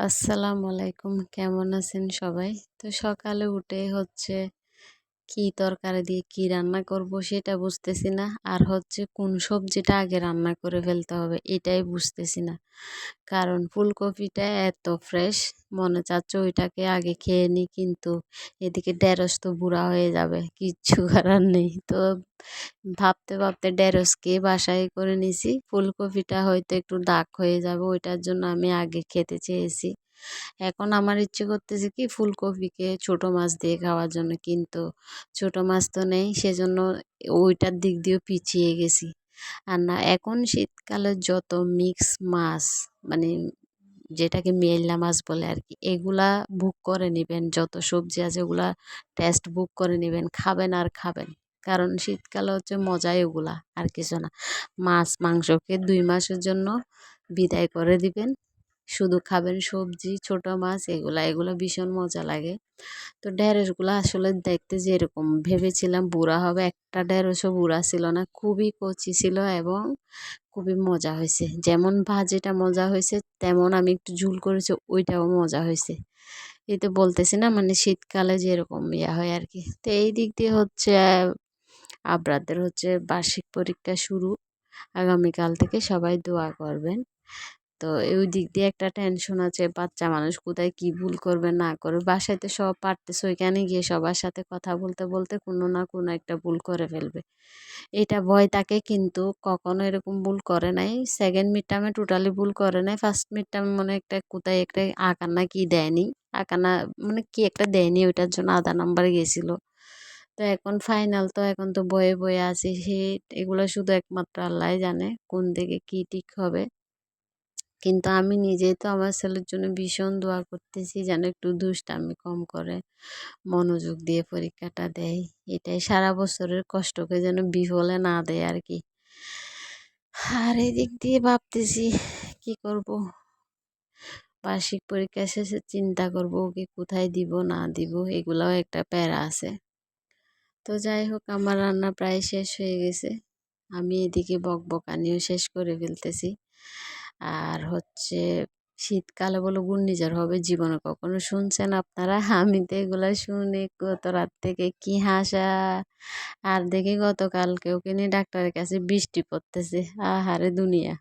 আসসালামু আলাইকুম, কেমন আছেন সবাই? তো সকালে উঠে কি তরকারি দিয়ে কি রান্না করব সেটা বুঝতেছি না। আর কোন সবজিটা আগে রান্না করে ফেলতে হবে এটাই বুঝতেছি না। কারণ ফুলকপিটা এত ফ্রেশ, মনে চাচ্ছে ওইটাকে আগে খেয়ে নিই, কিন্তু এদিকে ঢেঁড়স তো বুড়া হয়ে যাবে, কিচ্ছু করার নেই। তো ভাবতে ভাবতে ঢেঁড়সকে বাসায় করে নিছি। ফুলকপিটা হয়তো একটু দাগ হয়ে যাবে, ওইটার জন্য আমি আগে খেতে চেয়েছি। এখন আমার ইচ্ছে করতেছে কি ফুলকপিকে ছোট মাছ দিয়ে খাওয়ার জন্য, কিন্তু ছোট মাছ তো নেই, সেজন্য ওইটার দিক দিয়েও পিছিয়ে গেছি। আর না, এখন শীতকালে যত মিক্স মাছ, মানে যেটাকে মেল্লা মাছ বলে আর কি, এগুলা বুক করে নেবেন। যত সবজি আছে ওগুলা টেস্ট বুক করে নেবেন, খাবেন আর খাবেন। কারণ শীতকালে মজাই ওগুলা, আর কিছু না। মাছ মাংসকে 2 মাসের জন্য বিদায় করে দিবেন, শুধু খাবেন সবজি, ছোট মাছ, এগুলা এগুলো ভীষণ মজা লাগে। তো ঢেঁড়সগুলো আসলে দেখতে যেরকম ভেবেছিলাম বুড়া হবে, একটা ঢেঁড়সও বুড়া ছিল না, খুবই কচি ছিল এবং খুবই মজা হয়েছে। যেমন ভাজিটা মজা হয়েছে, তেমন আমি একটু ঝুল করেছি, ওইটাও মজা হয়েছে। এই তো বলতেছি না, মানে শীতকালে যেরকম ইয়া হয় আর কি। তো এই দিক দিয়ে আবরাদের বার্ষিক পরীক্ষা শুরু আগামীকাল থেকে, সবাই দোয়া করবেন। তো ওই দিক দিয়ে একটা টেনশন আছে, বাচ্চা মানুষ কোথায় কি ভুল করবে না করবে। বাসায় তো সব পারতেছে, ওইখানে গিয়ে সবার সাথে কথা বলতে বলতে কোনো না কোনো একটা ভুল করে ফেলবে, এটা ভয় থাকে। কিন্তু কখনো এরকম ভুল করে নাই। সেকেন্ড মিড টার্মে টোটালি ভুল করে নাই। ফার্স্ট মিড টার্মে মনে একটা কোথায় একটা আঁকানা কি দেয়নি, আঁকানা মানে কি একটা দেয়নি, ওইটার জন্য আধা নাম্বার গেছিলো। তো এখন ফাইনাল, তো এখন তো বয়ে বয়ে আছি। এগুলো শুধু একমাত্র আল্লাহ জানে কোন দিকে কি ঠিক হবে। কিন্তু আমি নিজেই তো আমার ছেলের জন্য ভীষণ দোয়া করতেছি, যেন একটু দুষ্টামি কম করে মনোযোগ দিয়ে পরীক্ষাটা দেয়। এটাই সারা বছরের কষ্টকে যেন বিফলে না দেয় আর কি। আর এদিক দিয়ে ভাবতেছি কি করব, বার্ষিক পরীক্ষা শেষে চিন্তা করব ওকে কোথায় দিব না দিব, এগুলাও একটা প্যারা আছে। তো যাই হোক, আমার রান্না প্রায় শেষ হয়ে গেছে। আমি এদিকে বকবকানিও শেষ করে ফেলতেছি। আর শীতকালে বলে ঘূর্ণিঝড় হবে, জীবনে কখনো শুনছেন আপনারা? আমি তো এগুলা শুনে গত রাত থেকে কি হাসা। আর দেখি গতকালকে ওকে নিয়ে ডাক্তারের কাছে, বৃষ্টি পড়তেছে, আহারে দুনিয়া।